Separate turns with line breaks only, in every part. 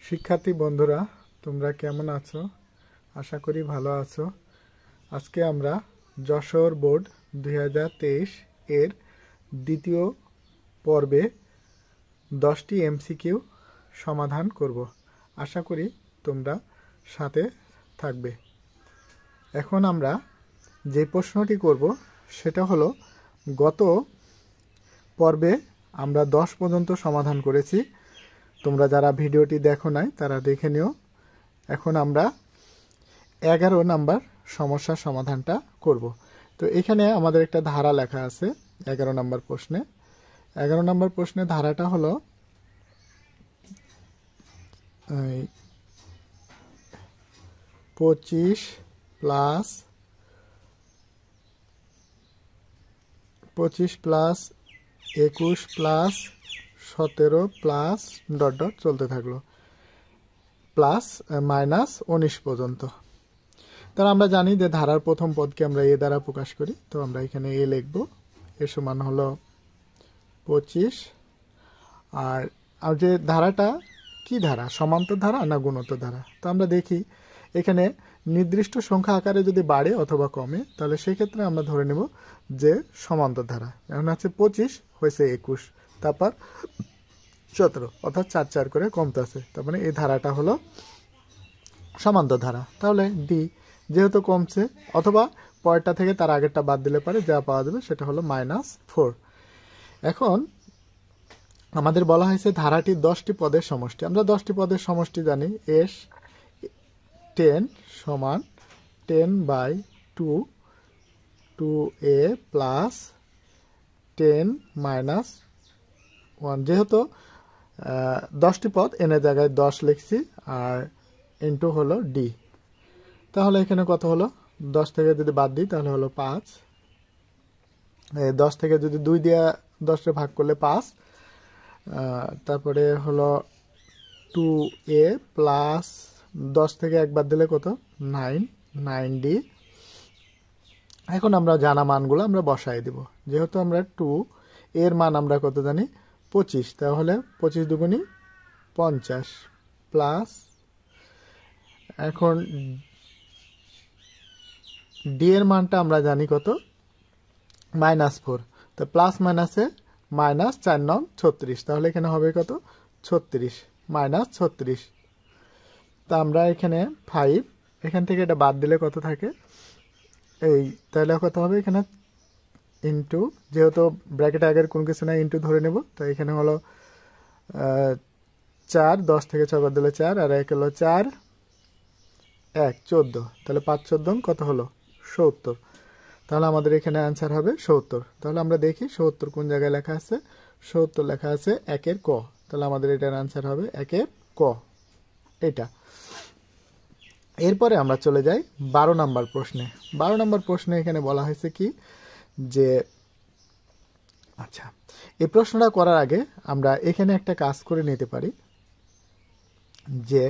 শিক্ষার্থী বন্ধুরা, তোমরা কেমন আছো? আশা করি ভালো আছো। আজকে আমরা যশোর বোর্ড 2023 এর দ্বিতীয় পর্বে 10টি এমসিকিউ সমাধান করব। আশা করি তোমরা সাথে থাকবে। এখন আমরা যে প্রশ্নটি করব সেটা হলো, গত পর্বে আমরা 10 পর্যন্ত সমাধান করেছি। তোমরা যারা ভিডিওটি দেখো নাই তারা দেখে নিও। এখন আমরা 11 নাম্বার সমস্যার সমাধানটা করব। তো এখানে আমাদের একটা ধারা লেখা আছে 11 নাম্বার প্রশ্নে। 11 নাম্বার প্রশ্নে ধারাটা হলো 25 plus 21 plus 17 plus dot dot চলতে থাকলো, প্লাস মাইনাস 19 পর্যন্ত। তাহলে আমরা জানি যে ধারার প্রথম পদকে আমরা এ দ্বারা প্রকাশ করি। তো আমরা এখানে এ লিখব, এর সমান হলো 25। আর যে ধারাটা কি ধারা, সমান্তর ধারা না গুণোত্তর ধারা? তো আমরা দেখি এখানে নির্দিষ্ট সংখ্যা আকারে যদি বাড়ে অথবা কমে, তাহলে সেই ক্ষেত্রে আমরা ধরে নেব যে সমান্তর ধারা। এখন আছে 25 হয়েছে 21, তারপর 17, অর্থাৎ 4 4 করে কমতে আছে। তার মানে এই ধারাটা হলো সমান্তর ধারা। তাহলে ডি, যেহেতু কমছে, অথবা পরেরটা থেকে তার আগেরটা বাদ দিলে পারে যা পাওয়া যাবে সেটা হলো -4। এখন আমাদের বলা হয়েছে ধারাটি 10টি পদের সমষ্টি। আমরা 10টি পদের সমষ্টি জানি। এস 10 সমান 10/2 2a প্লাস 10 মাইনাস 1। যেহেতু 10টি পদ এনের জায়গায় 10 লিখছি, আর ইন্টু হলো ডি। তাহলে এখানে কত হলো? 10 থেকে যদি বাদ দিই তাহলে হলো 5। 10 থেকে যদি 2 দিয়ে 10 ভাগ করলে 5। তারপরে হলো 2a প্লাস 10 থেকে 1 বাদ দিলে কত? 9d। এখন আমরা জানা মানগুলো আমরা বসাই দিব। যেহেতু আমরা 2 এর মান আমরা কত জানি? 25। তাহলে 25 দুগুণী 50 প্লাস, এখন ডি এর মানটা আমরা জানি কত? -4। তো প্লাস মাইনাসে মাইনাস 4 9 36। তাহলে এখানে হবে কত? 36 -36। তা আমরা এখানে 5, এখান থেকে এটা বাদ দিলে কত থাকে? এই, তাহলে কত হবে এখানে? ইন্টু, যেহেতু ব্র্যাকেট আগের কোন কিছু না, ইন্টু ধরে নেব। তো এখানে হলো 4, 10 থেকে 6 বাদ দিলে 4, আর 1 হলো 4, 1 14। তাহলে 5 14 কত হলো? 70। তাহলে আমাদের এখানে অ্যান্সার হবে 70। তাহলে আমরা দেখি 70 কোন জায়গায় লেখা আছে। 70 লেখা আছে 1-এর ক। তাহলে আমাদের এটার অ্যান্সার হবে 1-এর ক, এটা। এরপরে আমরা চলে যাই 12 নাম্বার প্রশ্নে। 12 নাম্বার প্রশ্নে এখানে বলা হয়েছে কি যে, আচ্ছা, এই প্রশ্নটা করার আগে আমরা এখানে একটা কাজ করে নিতে পারি, যে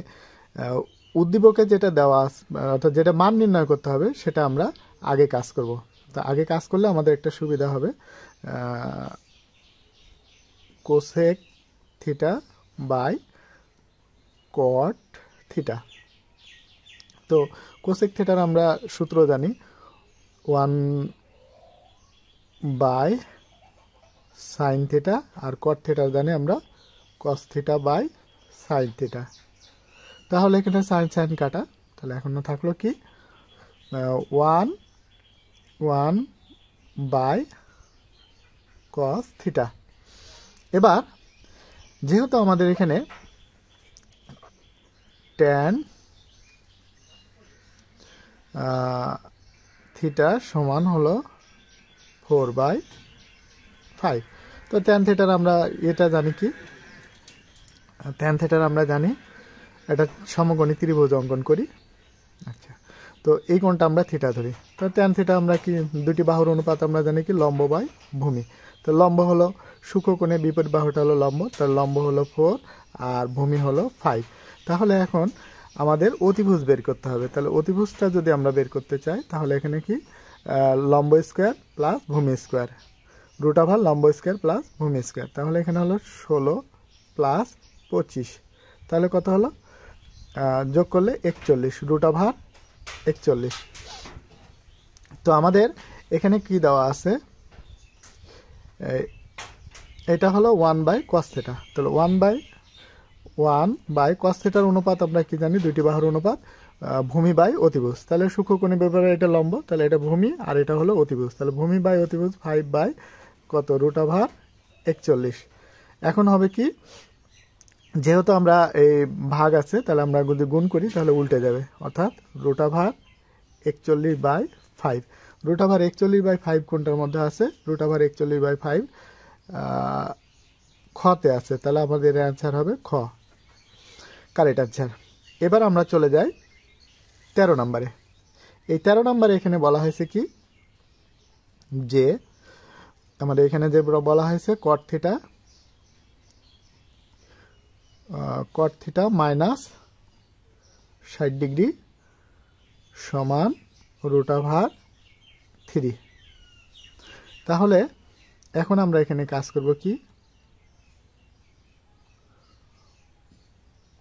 উদ্দীপকে যেটা দেওয়া, অর্থাৎ যেটা মান নির্ণয় করতে হবে সেটা আমরা আগে কাজ করব। তো আগে কাজ করলে আমাদের একটা সুবিধা হবে, cosec theta by cot theta. তো কোসেক থিটার আমরা সূত্র জানি 1/sin থিটা, আর কট থিটার জানি আমরা cos theta by sin theta. তাহলে এখানে সাইন সাইন কাটা, তাহলে এখনো থাকলো কি 1/cos থিটা। এবার যেহেতু আমাদের এখানে tan থিটা সমান হলো 4/5। তো tan থিটার আমরা এটা জানি কি, tan থিটার আমরা জানি এটা সমকোণী ত্রিভুজ অঙ্কন করি। আচ্ছা, তো এই কোণটা আমরা থিটা ধরি। তো tan থিটা আমরা কি, দুটি বাহুর অনুপাত আমরা জানি কি, লম্ব বাই ভূমি। তো লম্ব হলো সূক্ষ্মকোণে, বিপরীত বাহুটা হলো লম্ব, তার লম্ব হলো 4 আর ভূমি হলো 5। তাহলে এখন আমাদের অতিভুজ বের করতে হবে। তাহলে অতিভুজটা যদি আমরা বের করতে চাই, তাহলে এখানে কি, লম্ব স্কোয়ার প্লাস ভূমি স্কোয়ার, রুট ওভার লম্ব স্কোয়ার প্লাস ভূমি স্কোয়ার। তাহলে এখানে হলো 16 প্লাস 25, তাহলে কত হলো? যোগ করলে 41 √41। তো আমাদের এখানে কি দেওয়া আছে, এটা হলো 1/cos θ। তাহলে 1/cos θ অনুপাত আমরা কি জানি, দুইটি বাহুর অনুপাত ভূমি বাই অতিভুজ। তাহলে সূক্ষ্মকোণের ব্যাপারে এটা লম্ব, তাহলে এটা ভূমি আর এটা হলো অতিভুজ। তাহলে ভূমি বাই অতিভুজ 5 কত √41। এখন হবে কি, যেহেতু আমরা এই ভাগ আছে তাহলে আমরা যদি গুণ করি তাহলে উল্টে যাবে, অর্থাৎ √41/5। √41/5 কোনটার মধ্যে আছে, √41/5 খতে আছে। তাহলে আমাদের অ্যান্সার হবে খ, কারেক্ট অ্যান্সার। এবার আমরা চলে যাই 13 নম্বরে। এই 13 নম্বরে এখানে বলা হয়েছে কি, যে আমাদের এখানে যে বলা হয়েছে cot θ -60° সমান √3। তাহলে এখন আমরা এখানে কাজ করব কি,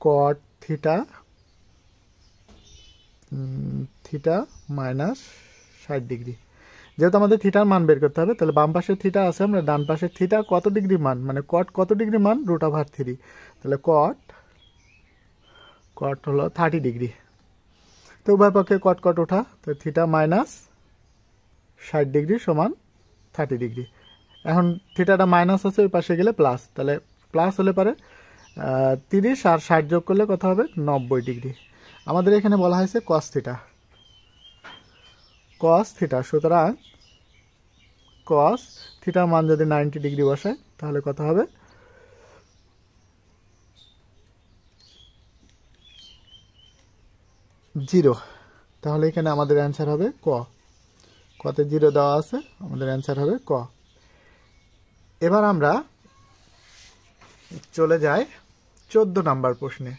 cot θ -60°। যেহেতু আমাদের থিটার মান বের করতে হবে, তাহলে বাম পাশে থিটা আছে, আমরা ডান পাশে থিটা কত ডিগ্রি মান, মানে কট কত ডিগ্রি মান, √3। তাহলে কট হলো 30°। তো উভয় পক্ষে কট ওঠা, তো থিটা -60° সমান 30°। এখন থিটাটা মাইনাস আছে, ওই পাশে গেলে প্লাস, তাহলে প্লাস হলে পারে 30 আর 60 যোগ করলে কত হবে, 90°। আমাদের এখানে বলা হয়েছে cos θ। সুতরাং cos থিটার মান যদি 90° বসায় তাহলে কত হবে, 0। তাহলে এখানে আমাদের অ্যান্সার হবে ক, কতে 0 দেওয়া আছে, আমাদের অ্যান্সার হবে ক। এবার আমরা চলে যাই 14 নম্বর প্রশ্নে।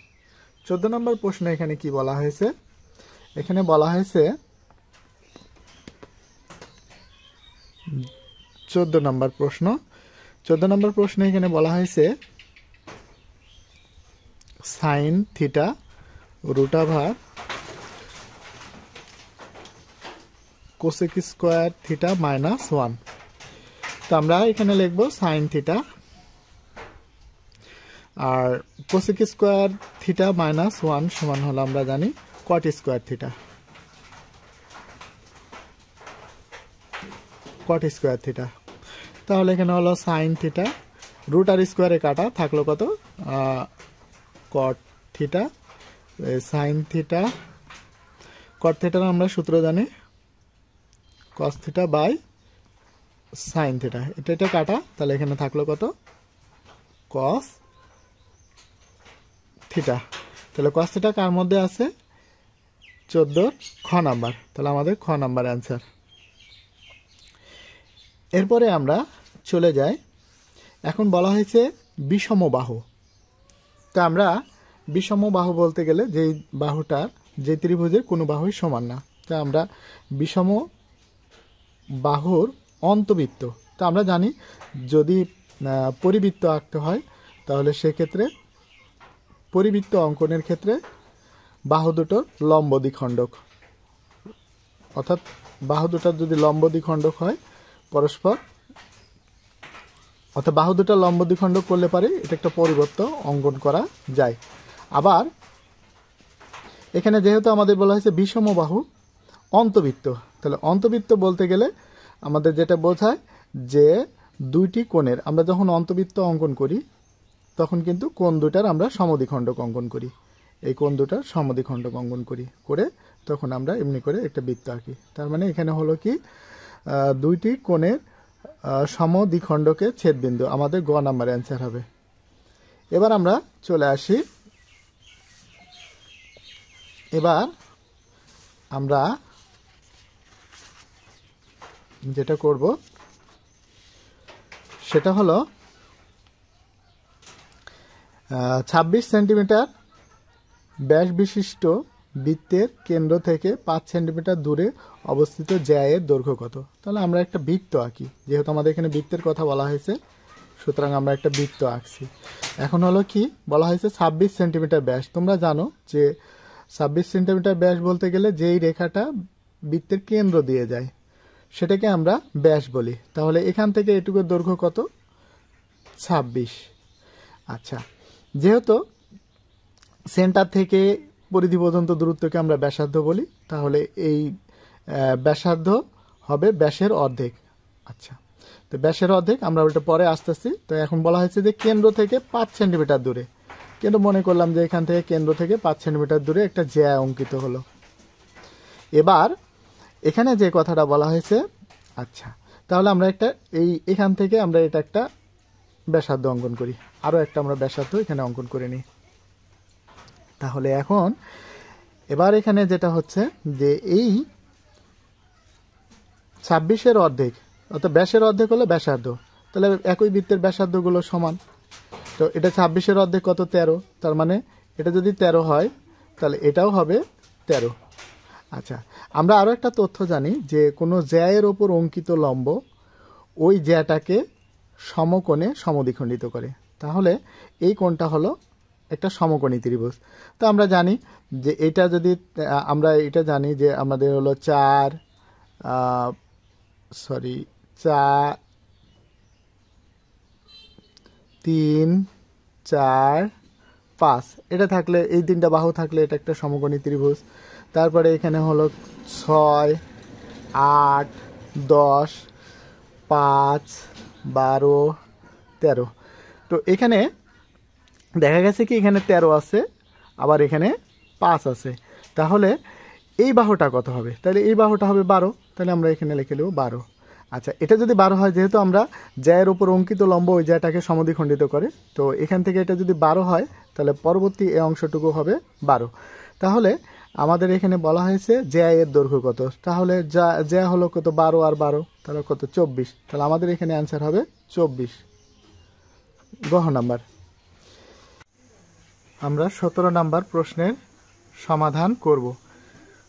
14 নম্বর প্রশ্নে এখানে কি বলা হয়েছে, এখানে বলা হয়েছে 14 নম্বর প্রশ্ন। 14 নম্বর প্রশ্নে এখানে বলা হয়েছে sin θ √cosec² θ -1। তো আমরা এখানে লিখব sin θ, আর cosec² θ -1 সমান হলো আমরা জানি cot² θ। তাহলে এখানে হলো sin θ, √r² কাটা থাকলো কত, cot θ। sin θ cot θ আমরা সূত্র জানি cos θ sin θ, এটা কাটা, তাহলে এখানে থাকলো কত, cos θ। তাহলে cos θ কার মধ্যে আছে, 14 খ নাম্বার। তাহলে আমাদের খ নাম্বার অ্যান্সার। এরপরে আমরা চলে যাই, এখন বলা হয়েছে বিষম বাহু। তা আমরা বিষম বাহু বলতে গেলে যেই বাহুটার, যে ত্রিভুজের কোনো বাহুই সমান না, তা আমরা বিষম বাহুর অন্তবৃত্ত। তা আমরা জানি যদি পরিবৃত্ত আঁকতে হয় তাহলে সেক্ষেত্রে পরিবৃত্ত অঙ্কনের ক্ষেত্রে বাহু দুটোর লম্ব দ্বিখণ্ডক, অর্থাৎ বাহু দুটার যদি লম্ব দ্বিখণ্ডক হয় পরস্পর, অর্থাৎ বাহু দুটা লম্ব দ্বিখণ্ডক করলে পারে এটা একটা পরিবৃত্ত অঙ্কন করা যায়। আবার এখানে যেহেতু আমাদের বলা হয়েছে বিষম বাহু অন্তবৃত্ত, তাহলে অন্তবৃত্ত বলতে গেলে আমাদের যেটা বোঝায় যে দুইটি কোণের, আমরা যখন অন্তবৃত্ত অঙ্কন করি তখন কিন্তু কোণ দুটার আমরা সমদ্বিখণ্ডক অঙ্কন করি, এই কোণ দুটার সমদ্বিখণ্ডক অঙ্কন করি, করে তখন আমরা এমনি করে একটা বৃত্ত আঁকি। তার মানে এখানে হলো কি, দুইটি কোণের সমদ্বিখণ্ডকের ছেদবিন্দু, আমাদের গ নাম্বার অ্যান্সার হবে। এবার আমরা চলে আসি, এবার আমরা যেটা করব সেটা হলো 26 সেন্টিমিটার ব্যাস বিশিষ্ট বৃত্তের কেন্দ্র থেকে 5 সেন্টিমিটার দূরে অবস্থিত জ্যায়ের দৈর্ঘ্য কত। তাহলে আমরা একটা বৃত্ত আঁকি, যেহেতু আমাদের এখানে বৃত্তের কথা বলা হয়েছে সুতরাং আমরা একটা বৃত্ত আঁকছি। এখন হলো কি বলা হয়েছে 26 সেন্টিমিটার ব্যাস। তোমরা জানো যে 26 সেন্টিমিটার ব্যাস বলতে গেলে যেই রেখাটা বৃত্তের কেন্দ্র দিয়ে যায় সেটাকে আমরা ব্যাস বলি। তাহলে এখান থেকে এটুকুর দৈর্ঘ্য কত? 26। আচ্ছা, যেহেতু সেন্টার থেকে পরিধি পর্যন্ত দূরত্বকে আমরা ব্যাসার্ধ বলি, তাহলে এই ব্যাসার্ধ হবে ব্যাসের অর্ধেক। আচ্ছা, তো ব্যাসের অর্ধেক আমরা ওটা পরে আসতেছি। তো এখন বলা হয়েছে যে কেন্দ্র থেকে 5 সেন্টিমিটার দূরে, কিন্তু মনে করলাম যে এখান থেকে কেন্দ্র থেকে 5 সেন্টিমিটার দূরে একটা জ্যা অঙ্কিত হলো। এবার এখানে যে কথাটা বলা হয়েছে, আচ্ছা তাহলে আমরা একটা এখান থেকে আমরা এটা একটা ব্যাসার্ধ অঙ্কন করি, আরও একটা আমরা ব্যাসার্ধ এখানে অঙ্কন করে নিই। তাহলে এখন এবার এখানে যেটা হচ্ছে যে এই 26-এর অর্ধেক অর্থাৎ ব্যাসের অর্ধেক হলো ব্যাসার্ধ, তাহলে একই বৃত্তের ব্যাসার্ধগুলো সমান। তো এটা 26-এর অর্ধেক কত? 13। তার মানে এটা যদি 13 হয় তাহলে এটাও হবে 13। আচ্ছা, আমরা আরও একটা তথ্য জানি যে কোনো জ্যায়ের ওপর অঙ্কিত লম্ব ওই জ্যাটাকে সমকোণে সমদ্বিখণ্ডিত করে। তাহলে এই কোণটা হলো একটা সমকোণী ত্রিভুজ। তো আমরা জানি যে এটা যদি আমরা এটা জানি যে আমাদের হলো 4 3 4 5 এটা থাকলে, এই 3টা বাহু থাকলে এটা একটা সমকোণী ত্রিভুজ। তারপরে এখানে হলো 6 8 10 5 12 13। তো এখানে দেখা গেছে কি এখানে 13 আছে, আবার এখানে 5 আছে। তাহলে এই বাহুটা কত হবে? তাহলে এই বাহুটা হবে 12। তাহলে আমরা এখানে লিখে নেব 12। আচ্ছা, এটা যদি 12 হয়, যেহেতু আমরা জ্যায়ের উপর অঙ্কিত লম্ব ওই জ্যাটাকে সমদ্বিখণ্ডিত করে, তো এখান থেকে এটা যদি 12 হয় তাহলে পরবর্তী এই অংশটুকু হবে 12। তাহলে আমাদের এখানে বলা হয়েছে জ্যায়ের দৈর্ঘ্য কত? তাহলে জ্যা হলো কত? 12 আর 12 তাহলে কত? 24। তাহলে আমাদের এখানে অ্যান্সার হবে 24 গ নাম্বার। আমরা 17 নাম্বার প্রশ্নের সমাধান করব।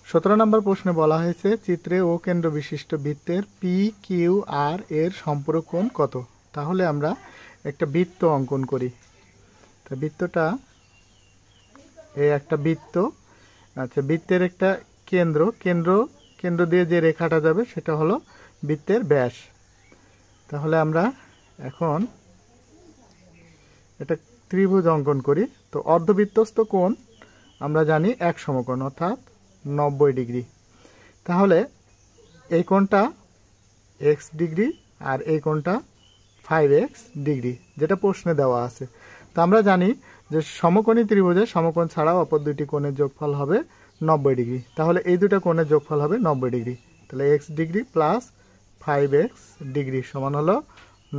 17 নম্বর প্রশ্নে বলা হয়েছে চিত্রে ও কেন্দ্র বিশিষ্ট বৃত্তের পি কিউ আর এর সম্পূরক কোণ কত? তাহলে আমরা একটা বৃত্ত অঙ্কন করি। তা বৃত্তটা একটা বৃত্ত। আচ্ছা, বৃত্তের একটা কেন্দ্র দিয়ে যে রেখাটা যাবে সেটা হলো বৃত্তের ব্যাস। তাহলে আমরা এখন এটা ত্রিভুজ অঙ্কন করি। তো অর্ধবৃত্তস্থ কোণ আমরা জানি এক সমকোণ অর্থাৎ 90 ডিগ্রি। তাহলে এই কোণটা x ডিগ্রি আর এই কোণটা 5x ডিগ্রি, যেটা প্রশ্নে দেওয়া আছে। তো আমরা জানি যে সমকোণী ত্রিভুজের সমকোণ ছাড়াও অপর দুটি কোণের যোগফল হবে 90 ডিগ্রি। তাহলে এই দুটো কোণের যোগফল হবে 90 ডিগ্রি। তাহলে x degree plus 5x degree সমান হলো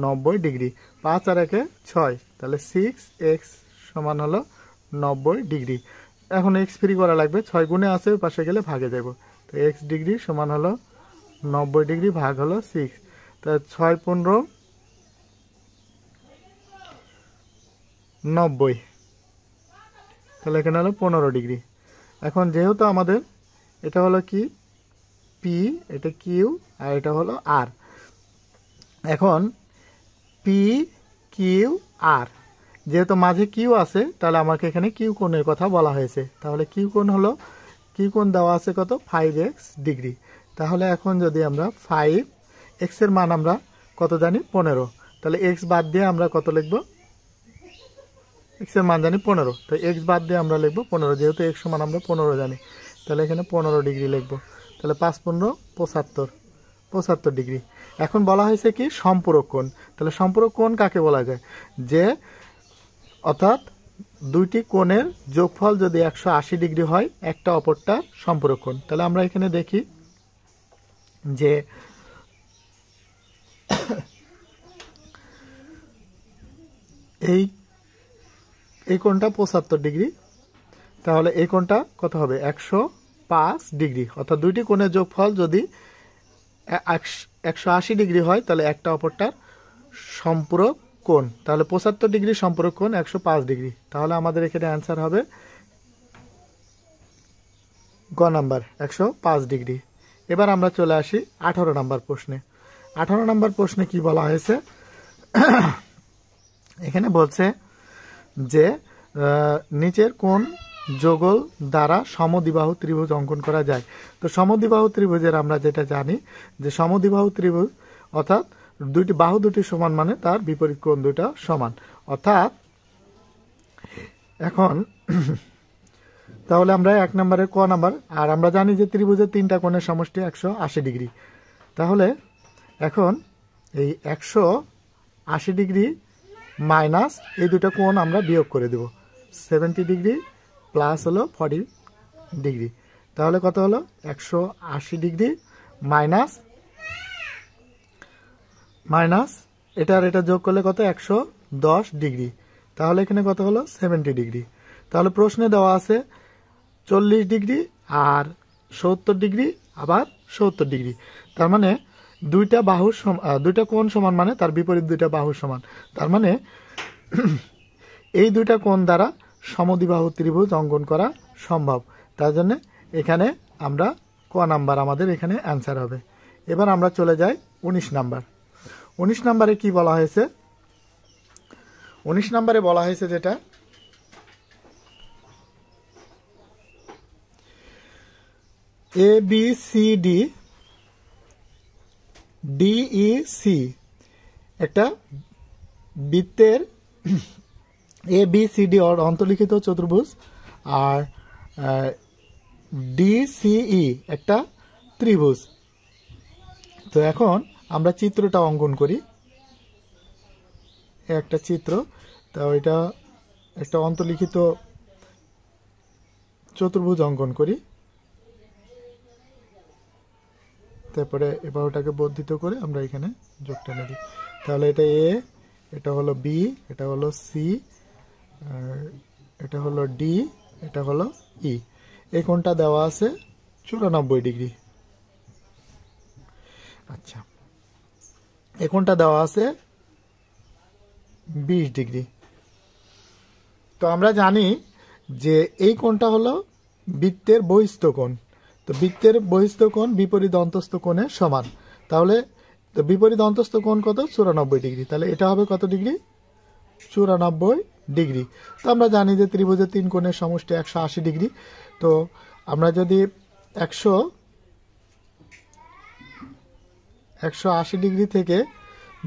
90 ডিগ্রি। 5 আর 1 6, তাহলে 6x সমান হলো 90 ডিগ্রি। এখন x ফ্রি করা লাগবে, 6 গুণে আছে, পাশে গেলে ভাগে যাব। তো x ডিগ্রি সমান হলো 90 ডিগ্রি ভাগ হলো 6, তা 6 15 90, তাহলে এখানে হলো 15 ডিগ্রি। এখন যেহেতু আমাদের এটা হলো কি পি, এটা কিউ আর এটা হলো আর। এখন পি কিউ আর, যেহেতু মাঝে কিউ আছে তাহলে আমাকে এখানে কিউ কোণের কথা বলা হয়েছে। তাহলে কিউ কোণ হলো, কিউ কোণ দেওয়া আছে কত? 5x degree. তাহলে এখন যদি আমরা 5x এর মান আমরা কত জানি? 15। তাহলে x বাদ দিয়ে আমরা কত লিখব? x এর মান জানি 15, তো x বাদ দিয়ে আমরা লিখব 15, যেহেতু x সমান আমরা 15 জানি। তাহলে এখানে 15 ডিগ্রি লিখব। তাহলে 5 15 75 ডিগ্রি। এখন বলা হয়েছে কি সম্পূরক কোণ। তাহলে সম্পূরক কোণ কাকে বলা যায়? যে অর্থাৎ দুইটি কোণের যোগফল যদি 180 ডিগ্রি হয়, একটা অপরটা সম্পূরক কোণ। তাহলে আমরা এখানে দেখি যে এই কোণটা 75 ডিগ্রি, তাহলে এই কোণটা কত হবে? 105 ডিগ্রি। অর্থাৎ দুইটি কোণের যোগফল যদি 180 ডিগ্রি হয় তাহলে একটা অপরটার সম্পূরক কোণ। তাহলে 75 ডিগ্রি সম্পূরক কোণ 105 ডিগ্রি। তাহলে আমাদের এখানে অ্যান্সার হবে গ নাম্বার 105 ডিগ্রি। এবার আমরা চলে আসি 18 নাম্বার প্রশ্নে। 18 নাম্বার প্রশ্নে কি বলা হয়েছে? এখানে বলছে যে নিচের কোন যোগল দ্বারা সমদ্বিবাহু ত্রিভুজ অঙ্কন করা যায়। তো সমদ্বিবাহু ত্রিভুজের আমরা যেটা জানি যে সমদ্বিবাহু ত্রিভুজ অর্থাৎ দুইটি বাহু দুটি সমান মানে তার বিপরীত কোণ দুটা সমান। অর্থাৎ এখন তাহলে আমরা 1 নম্বরের ক নাম্বার, আর আমরা জানি যে ত্রিভুজের 3টা কোণের সমষ্টি 180 ডিগ্রি। তাহলে এখন এই 180 ডিগ্রি মাইনাস এই দুটো কোণ আমরা বিয়োগ করে দেব। 70 ডিগ্রি প্লাস হলো 40 ডিগ্রি, তাহলে কত হলো 180 ডিগ্রি মাইনাস এটার এটা যোগ করলে কত 110 ডিগ্রি, তাহলে এখানে কত হলো 70 ডিগ্রি। তাহলে প্রশ্নে দেওয়া আছে 40 ডিগ্রি আর 70 ডিগ্রি আবার 70 ডিগ্রি, তার মানে দুইটা বাহুর দুইটা কোণ সমান মানে তার বিপরীত দুইটা বাহুর সমান, তার মানে এই দুইটা কোণ দ্বারা সমদ্বিবাহু ত্রিভুজ অঙ্কন করা সম্ভব। তার জন্য এখানে আমরা ক নাম্বার আমাদের এখানে অ্যান্সার হবে। এবার আমরা চলে যাই 19 নাম্বার। 19 নাম্বারে কি বলা হয়েছে? 19 নাম্বারে বলা হয়েছে যেটা ABCD DEC একটা বৃত্তের ABCD অন্তর্লিখিত চতুর্ভুজ আর DCE একটা ত্রিভুজ। তো এখন আমরা চিত্রটা অঙ্কন করি, একটা চিত্র। তো এটা একটা অন্তর্লিখিত চতুর্ভুজ অঙ্কন করি, তারপরে এবার ওটাকে বর্ধিত করে আমরা এখানে যোগ টেনে দিই। তাহলে এটা এ, এটা হলো বি, এটা হলো সি, এটা হলো ডি, এটা হলো ই। এই কোণটা দেওয়া আছে 94 ডিগ্রি। আচ্ছা, এই কোণটা দেওয়া আছে 20 ডিগ্রি। তো আমরা জানি যে এই কোণটা হলো বৃত্তের বহিস্থ কোণ। তো বৃত্তের বহিস্থ কোণ বিপরীত অন্তস্থ কোণের সমান, তাহলে তো বিপরীত অন্তস্থ কোণ কত 94 ডিগ্রি, তাহলে এটা হবে কত ডিগ্রি 94 ডিগ্রি। তো আমরা জানি যে ত্রিভুজের 3 কোণের সমষ্টি 180 ডিগ্রি। তো আমরা যদি 180 ডিগ্রি থেকে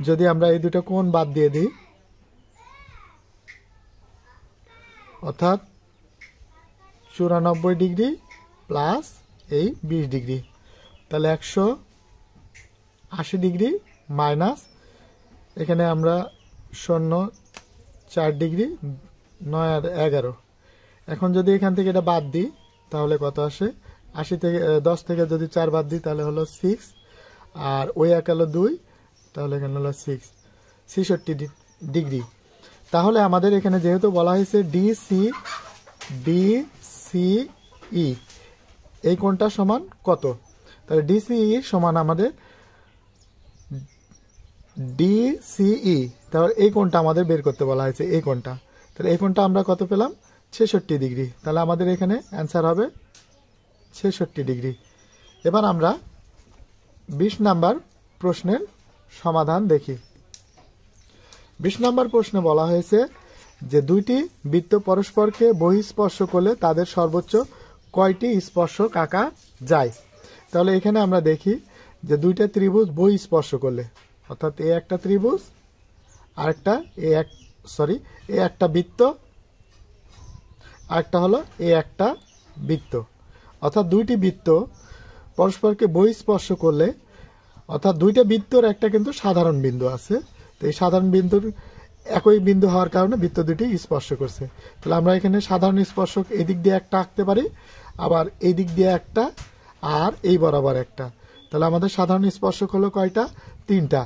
যদি আমরা এই দুটো কোণ বাদ দিয়ে দিই, অর্থাৎ 94 ডিগ্রি প্লাস এই 20 ডিগ্রি, তাহলে 180 ডিগ্রি মাইনাস এখানে আমরা 4 ডিগ্রি 9 আর 11। এখন যদি এখান থেকে এটা বাদ দিই তাহলে কত আসে, 80 থেকে 10 থেকে যদি 4 বাদ দিই তাহলে হলো 6, আর ওই 1 হলো 2, তাহলে এখানে হলো 6, 66 ডিগ্রি। তাহলে আমাদের এখানে যেহেতু বলা হয়েছে DCE এই কোণটা সমান কত, তাহলে DCE সমান আমাদের DCE, তাহলে এই কোণটা আমাদের বের করতে বলা হয়েছে, এই কোণটা। তাহলে এই কোণটা আমরা কত পেলাম 66 ডিগ্রি, তাহলে আমাদের এখানে অ্যান্সার হবে 66 ডিগ্রি। এবার আমরা 20 নাম্বার প্রশ্নের সমাধান দেখি। 20 নাম্বার প্রশ্নে বলা হয়েছে যে দুইটি বৃত্ত পরস্পরকে বহিঃস্পর্শ করলে তাদের সর্বোচ্চ কয়টি স্পর্শক আঁকা যায়। তাহলে এখানে আমরা দেখি যে দুইটা ত্রিভুজ বহিঃস্পর্শ করলে, অর্থাৎ এ একটা ত্রিভুজ আরেকটা এ একটা বৃত্ত, আরেকটা হলো এ একটা বৃত্ত, অর্থাৎ দুইটি বৃত্ত পরস্পরকে বহিঃস্পর্শ করলে, অর্থাৎ দুইটা বৃত্তর একটা কিন্তু সাধারণ বিন্দু আছে। তো এই সাধারণ বিন্দুর একই বিন্দু হওয়ার কারণে বৃত্ত দুটি স্পর্শ করছে। তাহলে আমরা এখানে সাধারণ স্পর্শক এদিক দিয়ে একটা আঁকতে পারি, আবার এই দিক দিয়ে একটা, আর এই বরাবর একটা। তাহলে আমাদের সাধারণ স্পর্শক হলো কয়টা, 3টা।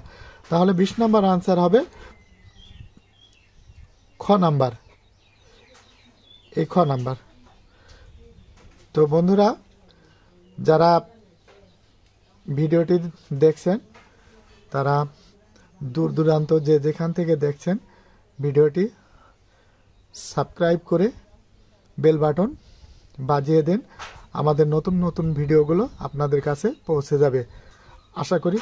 তাহলে 20 নম্বর আনসার হবে খ নাম্বার, এই খ নাম্বার। তো বন্ধুরা, যারা ভিডিওটি দেখছেন তারা দূর দূরান্ত যেখান থেকে দেখছেন ভিডিওটি সাবস্ক্রাইব করে বেল বাটন বাজিয়ে দেন, আমাদের নতুন নতুন ভিডিওগুলো আপনাদের কাছে পৌঁছে যাবে। আশা করি